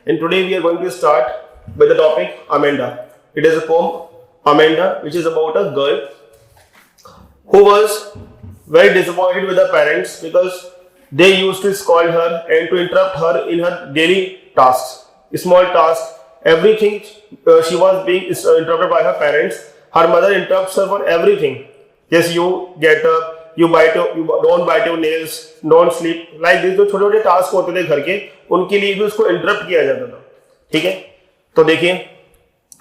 and today we are going to start with the topic Amanda. It is a poem Amanda, which is about a girl who was very disappointed with her parents because they used to scold her and to interrupt her in her daily tasks, small tasks, everything. She was being interrupted by her parents. Her mother interrupts her for everything. Yes, you get up, you don't bite your nails, don't sleep. Like this, जो छोटे छोटे task होते थे घर के, उनके लिए भी उसको इंटरप्ट किया जाता था. ठीक है, तो देखिए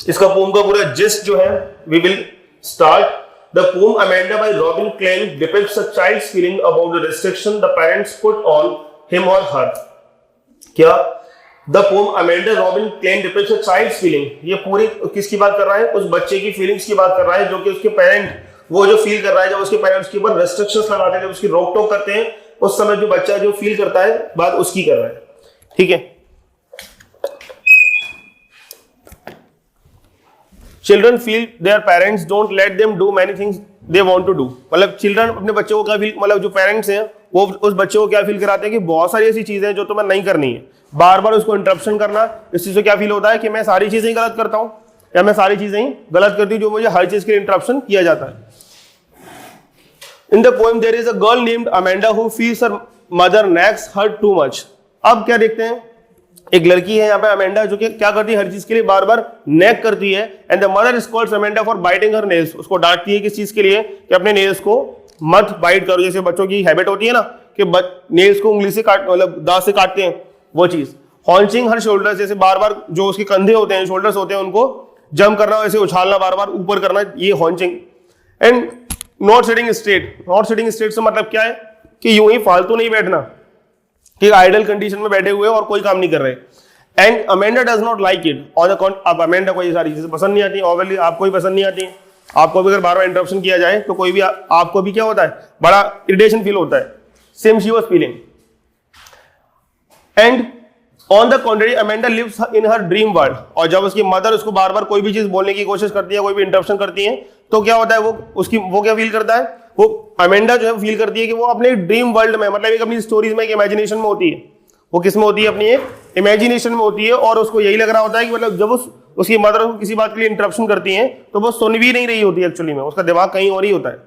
इसका पोम का पूरा जिस्ट जो है, we will start. The poem Amanda by Robin Klein depicts a child's feeling about the restriction the parents put on him or her. क्या? The poem Amanda Robin Klein depicts a child's feeling. ये पूरी किसकी बात कर रहा है? उस बच्चे की फीलिंग्स की बात कर रहा है जो कि उसके पेरेंट वो जो फील कर रहा है जब उसके पेरेंट्स के ऊपर रेस्ट्रिक्शंस लगाते हैं, जब उसकी रोक टोक करते हैं, उस समय जो बच्चा जो फील करता है बात उसकी कर रहा है. ठीक है. Children feel their parents don't let them do many things they want to do. मतलब चिल्ड्रन अपने बच्चों को क्या फील, मतलब जो पेरेंट्स हैं वो उस बच्चे को क्या फील कराते हैं कि बहुत सारी ऐसी चीजें हैं जो तुम्हें नहीं करनी है. बार बार उसको इंटरप्शन करना, इस चीज से क्या फील होता है कि मैं सारी चीजें ही गलत करता हूँ या मैं सारी चीजें ही गलत करती हूँ, जो मुझे हर चीज के लिए इंटरप्शन किया जाता है. In the poem there is a girl named Amanda who feels her mother nags her too much. अब क्या देखते हैं, एक लड़की है यहाँ पे अमेंडा जो कि क्या करती है, हर चीज के लिए बार बार नेक करती है. And the mother scolds Amanda for biting her nails. उसको डांटती है किस चीज के लिए कि अपने नेल्स को मत बाइट करो. जैसे बच्चों की हैबिट होती है ना कि नेल्स को उंगली से काट, मतलब दांत से काटते हैं, वो चीज. हॉन्चिंग हर शोल्डर्स, जैसे बार बार जो उसके कंधे होते हैं, शोल्डर्स होते हैं, उनको जंप करना, वैसे उछालना, बार बार ऊपर करना, ये hunching. And not sitting straight. Not sitting straight से मतलब क्या है कि यूं ही फालतू नहीं बैठना, कि आइडल कंडीशन में बैठे हुए और कोई काम नहीं कर रहे. And Amanda does not like it. और अब अमेंडा को ये सारी चीजें पसंद नहीं आती. ऑब्वियसली आपको भी पसंद नहीं आती. आपको भी अगर बार बार इंटरप्शन किया जाए तो कोई भी आपको भी क्या होता है, बड़ा इरिटेशन फील होता है. Same she was feeling. And on the contrary Amanda lives in her dream world. और जब उसकी मदर उसको बार बार कोई भी चीज बोलने की कोशिश करती है, कोई भी इंटरप्शन करती है, तो क्या होता है, वो क्या फील करता है, वो अमेंडा जो है फील करती है कि वो अपने ड्रीम वर्ल्ड में, मतलब एक अपनी स्टोरीज में, एक इमेजिनेशन में होती है. वो किस में होती है, अपनी एक इमेजिनेशन में होती है. और उसको यही लग रहा होता है कि मतलब जब उसकी मदर को किसी बात के लिए इंटरप्शन करती है तो वो सुन भी नहीं रही होती है, एक्चुअली में उसका दिमाग कहीं और ही होता है.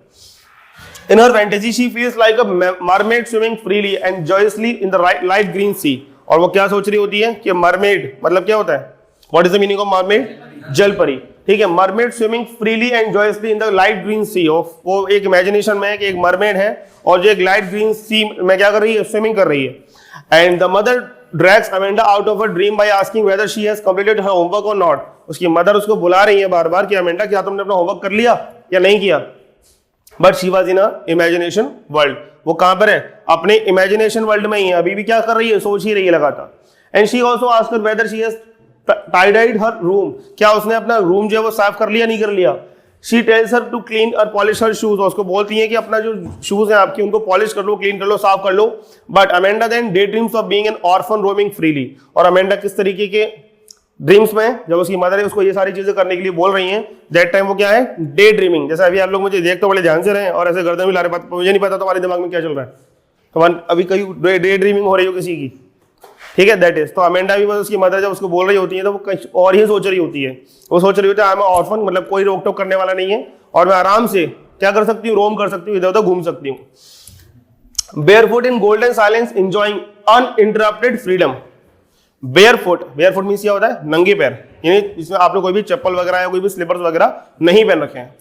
In her fantasy she feels like a mermaid swimming freely and joyously in the light green sea. और वो क्या सोच रही होती है कि मरमेड मतलब क्या होता है, what is the meaning of mermaid, जल परी. ठीक है, mermaid swimming freely and joyously in the light green sea. वो एक इमेजिनेशन में है कि एक मरमेड है और जो एक लाइट ग्रीन सी में क्या कर रही है, स्विमिंग कर रही है. And the mother drags Amanda out of her dream by asking whether she has completed her homework or not. उसकी मदर उसको बुला रही है बार बार कि अमेंडा क्या तुमने अपना होमवर्क कर लिया या नहीं किया. But she was in a imagination world. वो कहां पर है, अपने इमेजिनेशन वर्ल्ड में ही है. अभी भी क्या कर रही है, सोच ही रही है लगातार. And she also asked her whether she has tidied her room. क्या उसने अपना रूम जो है वो साफ कर लिया, नहीं कर लिया. She tells her to clean or polish her shoes. उसको बोलती है कि अपना जो शूज हैं आपकी उनको पॉलिश कर लो, क्लीन कर लो, साफ कर लो. But Amanda then daydreams of being an orphan roaming freely. और अमेंडा किस तरीके के ड्रीम्स में, जब उसकी मदर है उसको ये सारी चीजें करने के लिए बोल रही हैं, दैट टाइम वो क्या है, डे ड्रीमिंग. जैसे अभी आप लोग मुझे देख तो बड़े ध्यान से रहे हैं और ऐसे गर्दन भी ला रहे, मुझे नहीं पता तुम्हारे दिमाग में क्या चल रहा है. तो अभी कहीं डे ड्रीमिंग हो रही हो किसी की. ठीक है, दैट इज. तो अमेंडा भी बस उसकी मदर जब उसको बोल रही होती है तो वो कहीं और ही सोच रही होती है. वो सोच रही होती है आई एम ऑर्फन, मतलब कोई रोक टोक करने वाला नहीं है और मैं आराम से क्या कर सकती हूँ, रोम कर सकती हूँ, इधर उधर घूम सकती हूँ. Barefoot in golden silence enjoying uninterrupted freedom. Barefoot means क्या होता है, नंगे पैर, यानी इसमें आपने कोई भी चप्पल वगैरह या कोई भी स्लीपर्स वगैरह नहीं पहन रखे हैं.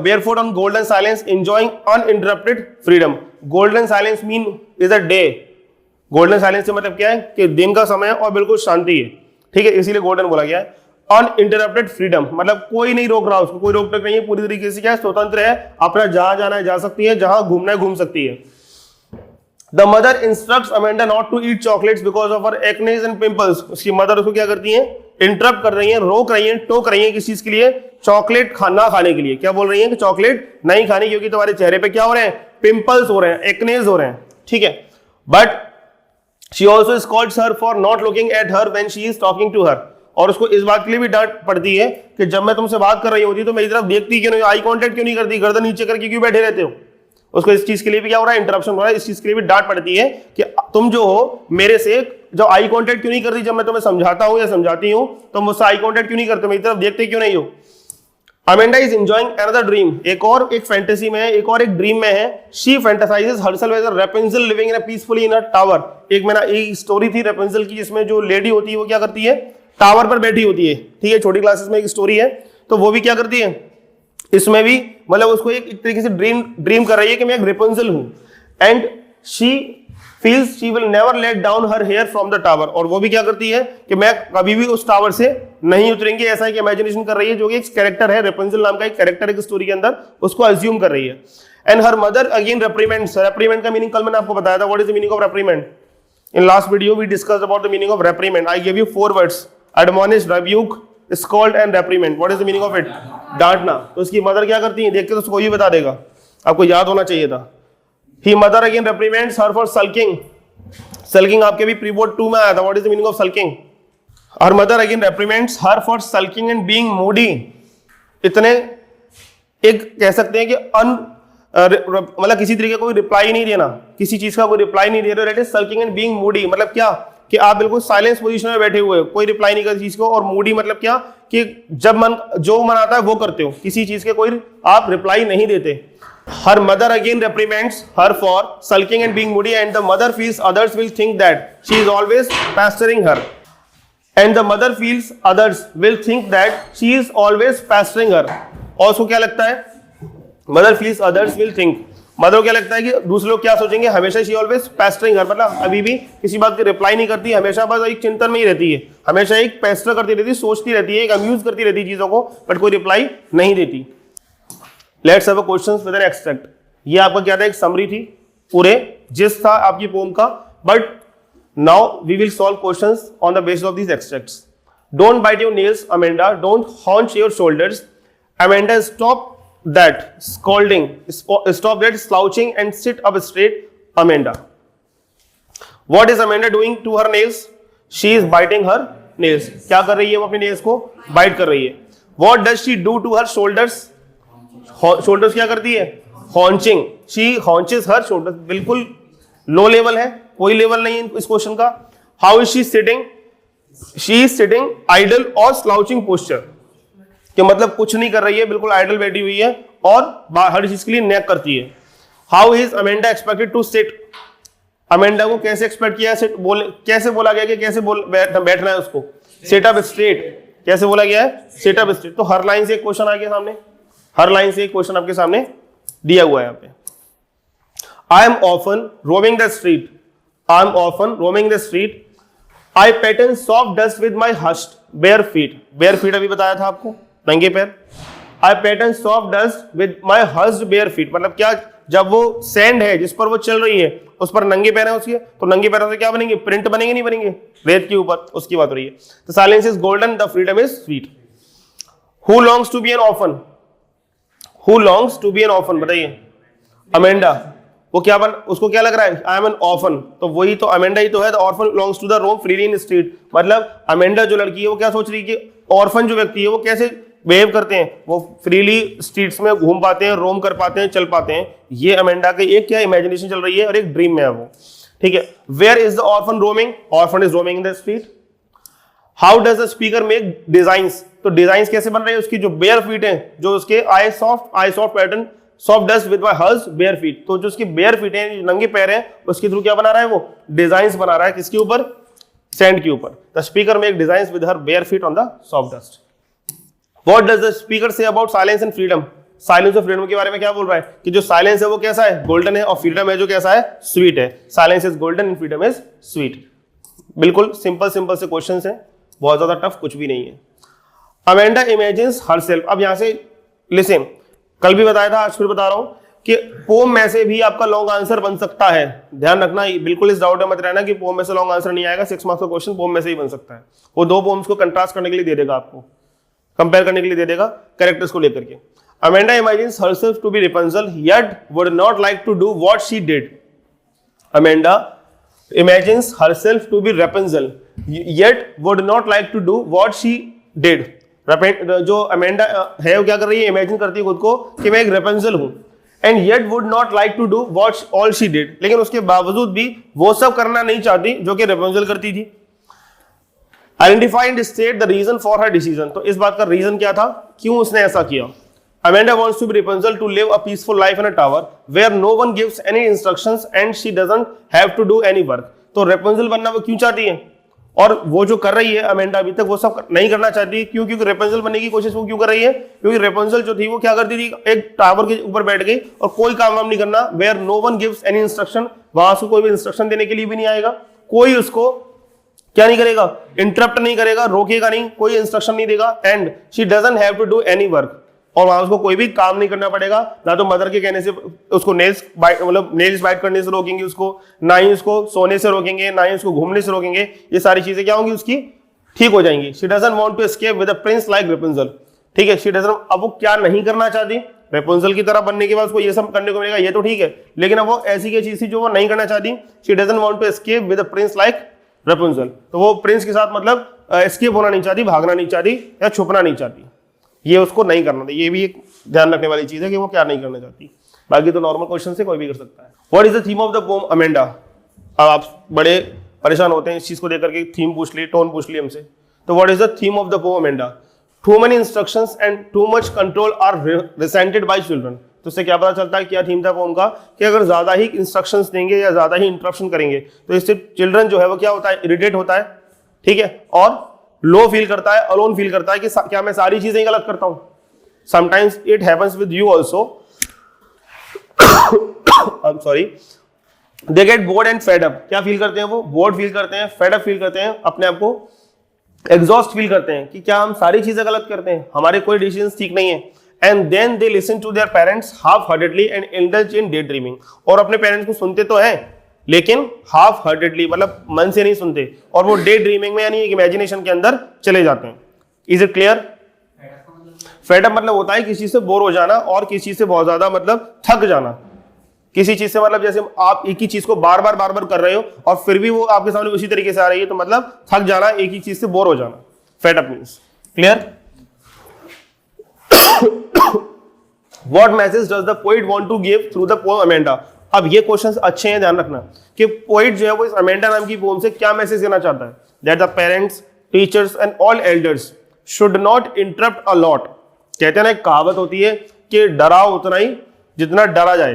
Barefoot on golden silence enjoying uninterrupted freedom. Golden silence mean is a day. Golden silence से मतलब क्या है कि दिन का समय है और बिल्कुल शांति है. ठीक है, इसीलिए गोल्डन बोला गया है. अनइंटरप्टेड फ्रीडम मतलब कोई नहीं रोक रहा उसको, कोई रोक टोक नहीं है, पूरी तरीके से क्या है, स्वतंत्र है, अपना जहां जाना है जा सकती है, जहां घूमना है घूम सकती है. The mother instructs Amanda not to eat chocolates because of her acnes and pimples. उसकी मदर उसको क्या करती है, इंटरप्ट कर रही है, रोक रही है, टोक रही है किस चीज के लिए, चॉकलेट खाना खाने के लिए. क्या बोल रही है कि चॉकलेट नहीं खानी क्योंकि तुम्हारे चेहरे पे क्या हो रहे हैं, पिंपल्स हो रहे हैं, एक्नेस हो रहे हैं. ठीक है, but she also scolds her for not looking at her when she is talking to her. और उसको इस बात के लिए भी डांट पड़ती है कि जब मैं तुमसे बात कर रही होती तो मेरी तरफ देखती क्यों नहीं, आई कांटेक्ट क्यों नहीं करती, गर्दन नीचे करके क्यों बैठे रहते हो. उसको इस चीज के लिए भी क्या हो रहा है, इंटरप्शन हो रहा है, इस चीज के लिए भी डांट पड़ती है कि तुम जो हो मेरे से जो आई कांटेक्ट क्यों नहीं करती, जब मैं तुम्हें समझाता हूं या समझाती हूं तो मुझसे आई कांटेक्ट क्यों नहीं करते, मेरी तरफ देखते क्यों नहीं हो। Amanda is enjoying another dream, एक फैंटेसी में है, एक और एक ड्रीम में है। She fantasizes herself as a Rapunzel living in a peacefully in a tower. एक स्टोरी थी रेपुंजल की जिसमें जो लेडी होती है वो क्या करती है, टावर पर बैठी होती है, ठीक है, छोटी क्लासेस में एक स्टोरी है, तो वो भी क्या करती है, इसमें भी मतलब उसको एक तरीके से ड्रीम कर रही है कि मैं एक रेपुंजल हूं, and she feels she will never let down her hair from the tower, और वो भी क्या करती है कि मैं कभी भी उस टावर से नहीं उतरेंगे, ऐसा एक इमेजिनेशन कर रही है, जो कि एक कैरेक्टर है, रेपुंजल नाम का एक कैरेक्टर है स्टोरी के अंदर, उसको अज्यूम कर रही है। And her mother again reprimands, reprimand का मीनिंग कल मैंने आपको बताया था, what is the meaning of reprimand, in last video we discussed about the meaning of reprimand, I give you 4 words, admonish, rebuke, scold and reprimand. What is the meaning of it, डांटना। तो उसकी mother क्या करती है, देख के तो उसको ही बता देगा, आपको याद होना चाहिए था। ही mother again reprimands her for sulking, sulking आपके भी प्री-बोर्ड 2 में आया था, what is the meaning of sulking. Her mother again reprimands her for sulking and being moody, इतने एक कह सकते हैं कि मतलब किसी तरीके का कोई रिप्लाई नहीं देना, किसी चीज का कोई रिप्लाई नहीं दे रहे, that is sulking and being Moody, मतलब क्या कि आप बिल्कुल साइलेंस पोजीशन में बैठे हुए हो, कोई रिप्लाई नहीं करते चीज को, और मूडी मतलब क्या कि जब जो मन आता है वो करते हो, किसी चीज के कोई आप रिप्लाई नहीं देते। Her mother again reprimands her for sulking and being moody, and the mother feels others will think that she is always pestering her. And the mother feels others will think that she is always pestering her. और उसको क्या लगता है, mother feels others will think, mother को क्या लगता है कि दूसरे लोग क्या सोचेंगे, हमेशा she always pestering her, मतलब अभी भी किसी बात की रिप्लाई नहीं करती, हमेशा बस एक चिंतन में ही रहती है, हमेशा एक पेस्टर करती रहती है, सोचती रहती है, एक अम्यूज करती रहती है चीजों को, बट कोई रिप्लाई नहीं देती। Let's have a questions with an extract. ये आपका क्या था, एक समरी थी, पूरे जिस था आपकी पोम का, but now we will solve questions on the basis of these extracts. Don't bite your nails Amanda, don't hunch your shoulders Amanda, stop that scolding, stop that slouching and sit up straight Amanda. What is Amanda doing to her nails, she is biting her nails, क्या कर रही है वो अपने nails को bite कर रही है। What does she do to her shoulders, shoulders क्या करती है, hunching, she hunches her shoulders, बिल्कुल लो लेवल है, कोई लेवल नहीं है इस क्वेश्चन का। How is she sitting, she is sitting idle और स्लाउचिंग पोस्चर, कि मतलब कुछ नहीं कर रही है, बिल्कुल आइडल बैठी हुई है और हर चीज के लिए नेक करती है। How is Amanda expected to sit, Amanda को कैसे एक्सपेक्ट किया सिट, कैसे बोला गया कि कैसे बैठना है उसको, सिट अप स्ट्रेट, कैसे बोला गया है, सिट अप स्ट्रेट। तो हर लाइन से एक क्वेश्चन आ गया सामने, हर लाइन से एक क्वेश्चन आपके सामने दिया हुआ है यहाँ पे। I am often roaming the street, I am often roaming the street, I pattern soft dust with my hushed bare feet, bare feet अभी बताया था आपको, नंगे पैर। I pattern soft dust with my hushed bare feet, मतलब क्या, जब वो सैंड है जिस पर वो चल रही है उस पर नंगे पैर है उसके, तो नंगे पैरों से क्या बनेंगे, प्रिंट बनेंगे नहीं बनेंगे रेत के ऊपर, उसकी बात हो रही है। The silence is golden, the freedom is sweet. Who longs to be an orphan, Who longs to be an orphan, बताइए। अमेंडा, वो क्या उसको क्या लग रहा है, आई एम एन ऑर्फन, तो वही तो अमेंडा ही तो है, orphan belongs to the roam freely in street, मतलब अमेंडा जो लड़की है वो क्या सोच रही है कि ऑर्फन जो व्यक्ति है वो कैसे बिहेव करते हैं, वो फ्रीली स्ट्रीट्स में घूम पाते हैं, रोम कर पाते हैं, चल पाते हैं, ये अमेंडा के एक क्या इमेजिनेशन चल रही है और एक ड्रीम में है वो, ठीक है। Where is the orphan roaming, orphan is roaming in the street. How does the speaker make designs, तो डिजाइंस कैसे बन रहे हैं उसकी, जो बेयर फीट है, जो उसके I soft pattern soft dust with my हर्स बेयर फीट, तो जो उसकी बेयर फीट है, नंगे पैर हैं, उसके थ्रू क्या बना रहा है, वो डिजाइंस बना रहा है, किसके ऊपर, सैंड के ऊपर। The speaker make designs with her bare feet on the soft dust. What does the speaker say about silence and freedom, silence और फ्रीडम के बारे में क्या बोल रहा है कि जो साइलेंस है वो कैसा है, गोल्डन है, और फ्रीडम है जो कैसा है, स्वीट है। Silence is golden and freedom is sweet. बिल्कुल सिंपल से क्वेश्चंस हैं, बहुत ज्यादा टफ कुछ भी नहीं है। अमेंडा इमेजिन्स हरसेल्फ, अब यहां से लिसन, कल भी बताया था आज फिर बता रहा हूं कि पोम में से भी आपका लॉन्ग आंसर बन सकता है, ध्यान रखना, बिल्कुल इस डाउट में मत रहना कि पोम में से लॉन्ग आंसर नहीं आएगा। 6 मार्क्स का क्वेश्चन पोम में से ही बन सकता है, वो 2 पोम्स को कंट्रास्ट करने के लिए दे देगा, आपको कंपेयर करने के लिए दे देगा कैरेक्टर्स को लेकर के। Amanda imagines herself to be Rapunzel yet would not like to do what she did, Amanda imagines herself to be Rapunzel yet would not like to do what she did। जो Amanda है वो क्या कर रही है, imagine करती है खुद को कि मैं एक रेपेंजल हूं, and yet would not like to do what all she did, लेकिन उसके बावजूद भी वो सब करना नहीं चाहती जो कि रेपुंजल करती थी। Identify and state the reason for her decision, तो इस बात का रीजन क्या था, क्यों उसने ऐसा किया। Amanda wants to be Rapunzel to live a peaceful life in a tower where no one gives any instructions and she doesn't have to do any work। तो Rapunzel बनना वो क्यों चाहती है, और वो जो कर रही है अमेंडा अभी तक वो सब नहीं करना चाहती, क्यों? क्योंकि रेपुंजल बनने की कोशिश वो क्यों कर रही है? क्योंकि रेपुंजल जो थी वो क्या करती थी, एक टावर के ऊपर बैठ गई और कोई काम वाम नहीं करना, where no one gives any instruction, वहां से कोई भी इंस्ट्रक्शन देने के लिए भी नहीं आएगा, कोई उसको क्या नहीं करेगा, इंटरप्ट नहीं करेगा, रोकेगा नहीं, कोई इंस्ट्रक्शन नहीं देगा, and she doesn't have to do any work, और वहां उसको कोई भी काम नहीं करना पड़ेगा, ना तो मदर के कहने से उसको नेल्स बाइट करने से रोकेंगे उसको, ना ही उसको सोने से रोकेंगे, ना ही उसको घूमने से रोकेंगे, ये सारी चीजें क्या होंगी उसकी ठीक हो जाएंगी। She doesn't want to escape with a prince like Rapunzel, ठीक है, शी डजंट, अब वो क्या नहीं करना चाहती, रेपुंजल की तरह बनने के बाद उसको ये सब करने को मिलेगा, ये तो ठीक है, लेकिन अब वो ऐसी क्या चीज थी जो वो नहीं करना चाहती, she doesn't want to escape with a prince like Rapunzel, तो वो प्रिंस के साथ मतलब एस्केप होना नहीं चाहती, भागना नहीं चाहती या छुपना नहीं चाहती, ये उसको नहीं करना था। ये भी एक ध्यान रखने वाली चीज है कि वो क्या नहीं करना चाहती, बाकी तो नॉर्मल क्वेश्चन से कोई भी कर सकता है। What is the theme of the poem Amanda? अब आप बड़े परेशान होते हैं इस चीज को देकर के, थीम पूछ ली, टोन पूछ ली हमसे, तो what is the theme of the poem Amanda? Too many instructions and too much control are resented by children, तो उससे क्या पता चलता है क्या थीम था पोएम का, कि अगर ज्यादा ही इंस्ट्रक्शंस देंगे या ज्यादा ही इंटरप्शन करेंगे तो इससे चिल्ड्रन जो है वो क्या होता है, इरिटेट होता है, ठीक है, और लो फील करता है, अलोन फील करता है कि क्या मैं सारी चीजें गलत करता हूं। Sometimes it happens with you also, I am sorry, they get bored and fed up, क्या फील करते हैं वो, बोर्ड फील करते हैं, फेड अप फील करते हैं, अपने आप को एग्जॉस्ट फील करते हैं कि क्या हम सारी चीजें गलत करते हैं, हमारे कोई डिसीजन ठीक नहीं है, and then they listen to their parents half heartedly and indulge in daydreaming, और अपने पेरेंट्स को सुनते तो हैं लेकिन हाफ हार्टेडली मतलब मन से नहीं सुनते, और वो डे ड्रीमिंग में यानी एक इमेजिनेशन के अंदर चले जाते हैं। Is it clear? Fed up मतलब होता है किसी चीज से बोर हो जाना, और किसी चीज से बहुत ज्यादा मतलब थक जाना, किसी चीज से मतलब जैसे आप एक ही चीज को बार बार कर रहे हो और फिर भी वो आपके सामने उसी तरीके से आ रही है, तो मतलब थक जाना, एक ही चीज से बोर हो जाना, fed up means. Clear? What message does the poet want to give through the poem Amanda? अब ये क्वेश्चंस अच्छे हैं, ध्यान रखना कि पोएट जो है वो इस अमेंडा नाम की पोएम से क्या मैसेज देना चाहता है, that the parents, teachers and all elders should not interrupt a lot. कहते हैं ना, एक कहावत होती है कि डराओ उतना ही जितना डरा जाए,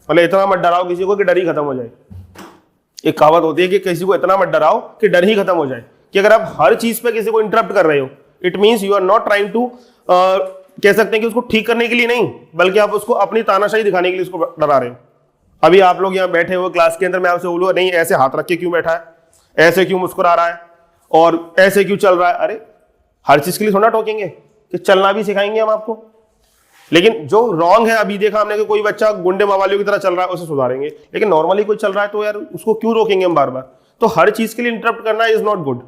मतलब इतना मत डराओ किसी को कि डर ही खत्म हो जाए। एक कहावत होती है कि किसी को इतना मत डराओ कि डर ही खत्म हो जाए, कि अगर आप हर चीज पे किसी को इंटरप्ट कर रहे हो, it means you are not trying to, कह सकते हैं कि उसको ठीक करने के लिए नहीं, बल्कि आप उसको अपनी तानाशाही दिखाने के लिए उसको डरा रहे हो। अभी आप लोग यहाँ बैठे हो क्लास के अंदर, मैं आपसे बोलूँ नहीं ऐसे हाथ रख के क्यों बैठा है, ऐसे क्यों मुस्कुरा रहा है, और ऐसे क्यों चल रहा है, अरे हर चीज के लिए थोड़ा टोकेंगे, कि चलना भी सिखाएंगे हम आपको, लेकिन जो रॉन्ग है, अभी देखा हमने कि कोई बच्चा गुंडे मवालियों की तरह चल रहा है उसे सुधारेंगे, लेकिन नॉर्मली कोई चल रहा है तो यार उसको क्यों रोकेंगे हम बार बार? तो हर चीज के लिए इंटरप्ट करना इज नॉट गुड।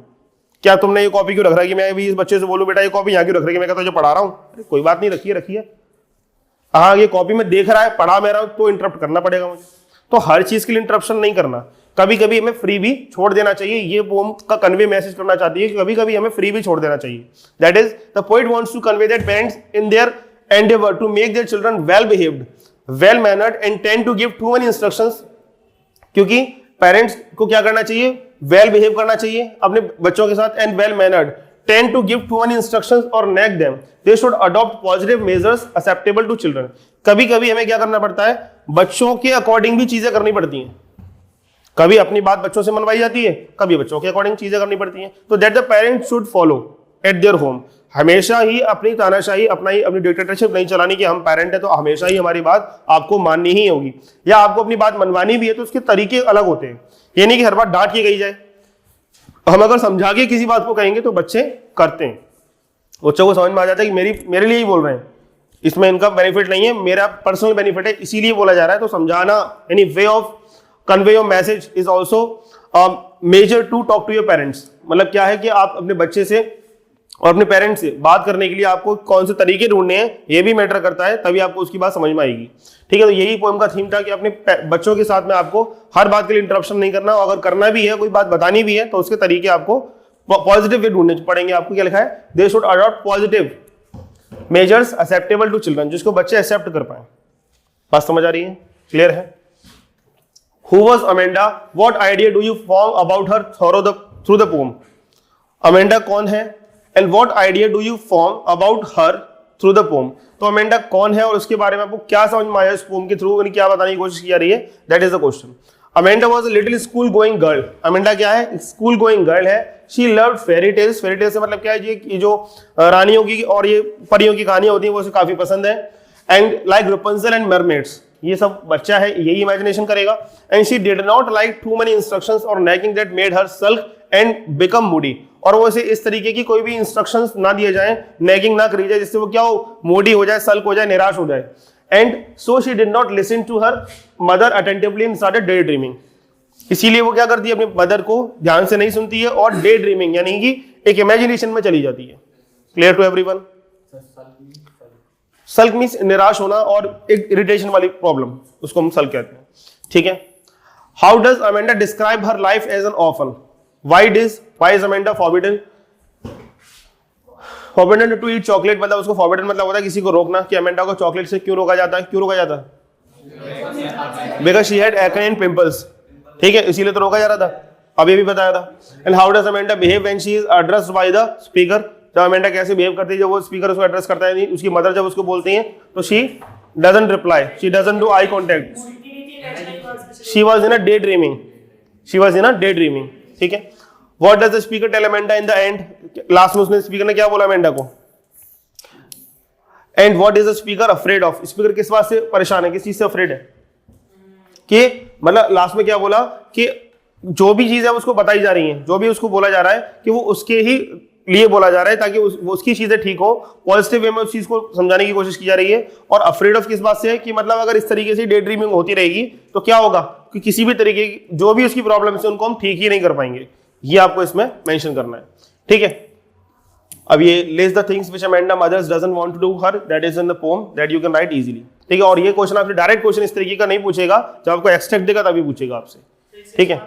क्या तुमने ये कॉपी क्यों रख रहा है, कि मैं भी इस बच्चे से बोलूं बेटा ये कॉपी यहाँ क्यों रख रही है, मैं कहता जो पढ़ा रहा हूँ, कोई बात नहीं, रखिए, हाँ ये कॉपी में देख रहा है, पढ़ा मैं रहा हूँ, तो इंटरप्ट करना पड़ेगा मुझे। तो हर चीज के लिए इंटरप्शन नहीं करना, कभी कभी हमें फ्री भी छोड़ देना चाहिए। ये पोएम का कन्वे मैसेज करना चाहती है कि कभी कभी हमें फ्री भी छोड़ देना चाहिए। That is the poet wants to convey that parents in their endeavor to make their children well behaved, well mannered and tend to give too many instructions, क्योंकि पेरेंट्स को क्या करना चाहिए, वेल बिहेव करना चाहिए अपने बच्चों के साथ, and well mannered, tend to give too many instructions or nag them, they should adopt positive measures acceptable to children। कभी कभी हमें क्या करना पड़ता है, बच्चों के अकॉर्डिंग भी चीजें करनी पड़ती हैं, कभी अपनी बात बच्चों से मनवाई जाती है, कभी बच्चों के अकॉर्डिंग चीजें करनी पड़ती हैं, तो that the parents should follow at their home. हमेशा ही अपनी तानाशाही, अपनी डिक्टेटरशिप नहीं चलानी कि हम पेरेंट है तो हमेशा ही हमारी बात आपको माननी ही होगी, या आपको अपनी बात मनवानी भी है तो उसके तरीके अलग होते हैं। ये नहीं कि हर बात डांट के गई जाए, हम अगर समझा के किसी बात को कहेंगे तो बच्चे करते हैं, बच्चों को समझ में आ जाता है कि मेरे लिए ही बोल रहे हैं, इसमें इनका बेनिफिट नहीं है, मेरा पर्सनल बेनिफिट है, इसीलिए बोला जा रहा है। तो समझाना, यानी way of convey your message is also major to talk to your parents. मतलब क्या है कि आप अपने बच्चे से और अपने पेरेंट्स से बात करने के लिए आपको कौन से तरीके ढूंढने हैं, ये भी मैटर करता है, तभी आपको उसकी बात समझ में आएगी। ठीक है, तो यही पोएम का थीम था कि अपने बच्चों के साथ में आपको हर बात के लिए इंटरप्शन नहीं करना, और अगर करना भी है, कोई बात बतानी भी है, तो उसके तरीके आपको पॉजिटिव वे ढूंढने पड़ेंगे। आपको क्या लिखा है, they should adopt positive measures acceptable to children, जिसको बच्चे एक्सेप्ट कर पाए। बात समझ आ रही है? क्लियर है? Who was Amanda? What idea do you form about her through the poem? Amanda कौन है? And what idea do you form about her through the poem? तो अमेंडा कौन है और उसके बारे में आपको क्या समझ में आया इस पोम के थ्रू, क्या बताने की कोशिश की जा रही है? That is the question. Amanda was a little school going girl. Amanda क्या है? स्कूल गोइंग गर्ल है. She loved fairy tales. Fairy tales से मतलब क्या है? ये जो रानियों की और ये परियों की कहानियां होती हैं वो उसे काफी पसंद है. And like Rapunzel and mermaids, ये सब बच्चा है यही इमेजिनेशन करेगा. And she did not like too many instructions और nagging that made her sulk and become moody. और वो इसे इस तरीके की कोई भी इंस्ट्रक्शंस ना दिए जाए, नैगिंग ना करी जाए जिससे वो क्या हो, मूडी हो जाए, सल्क हो जाए, निराश हो जाए. And so she did not listen to her mother attentively and started daydreaming. इसीलिए वो क्या करती है, अपनी मदर को ध्यान से नहीं सुनती है और डे ड्रीमिंग यानी कि एक इमेजिनेशन में चली जाती है. Clear to everyone? Sulk means निराश होना और एक इरिटेशन वाली प्रॉब्लम, उसको हम सल्क कहते हैं. ठीक है. How does Amanda describe her life as an orphan? Why is Amanda forbidden to eat chocolate? मतलब उसको forbidden मतलब होता है किसी को रोकना, कि अमेंडा को चॉकलेट से क्यों रोका जाता है? क्यों रोका जाता है? Because she had acne and pimples. ठीक है, इसीलिए तो रोका जा रहा था. अब ये भी बताया था. And how does Amanda behave when she is addressed by the speaker? जब अमेंडा कैसे बिहेव करती है जब वो स्पीकर उसको एड्रेस करता है, उसकी मदर जब उसको बोलती हैं तो she doesn't reply, she doesn't do eye contact. She was in a daydreaming. ठीक है. What does the speaker tell Amanda in the end? Last में उसने स्पीकर ने क्या बोला अमेंडा को? And what is the speaker afraid of? Speaker किस बात से परेशान है, किस चीज से अफ्रेड है? कि मतलब लास्ट में क्या बोला कि जो भी चीज है उसको बताई जा रही है, जो भी उसको बोला जा रहा है कि वो उसके ही लिए बोला जा रहा है ताकि उसकी चीजें ठीक हो, पॉजिटिव वे में उस चीज को समझाने की कोशिश की जा रही है. और अफ्रेड ऑफ किस बात से है कि मतलब अगर इस तरीके से डे ड्रीमिंग होती रहेगी तो क्या होगा कि किसी भी तरीके की जो भी उसकी प्रॉब्लम है उनको हम ठीक ही नहीं कर पाएंगे. ये आपको इसमें मेंशन करना है. ठीक है. अब ये list the things which Amanda mother's doesn't want to do her, that is in the poem that you can write easily. ठीक है. और ये क्वेश्चन आपसे डायरेक्ट क्वेश्चन इस तरीके का नहीं पूछेगा, जब आपको एक्सट्रैक्ट देगा तभी पूछेगा आपसे. ठीक है.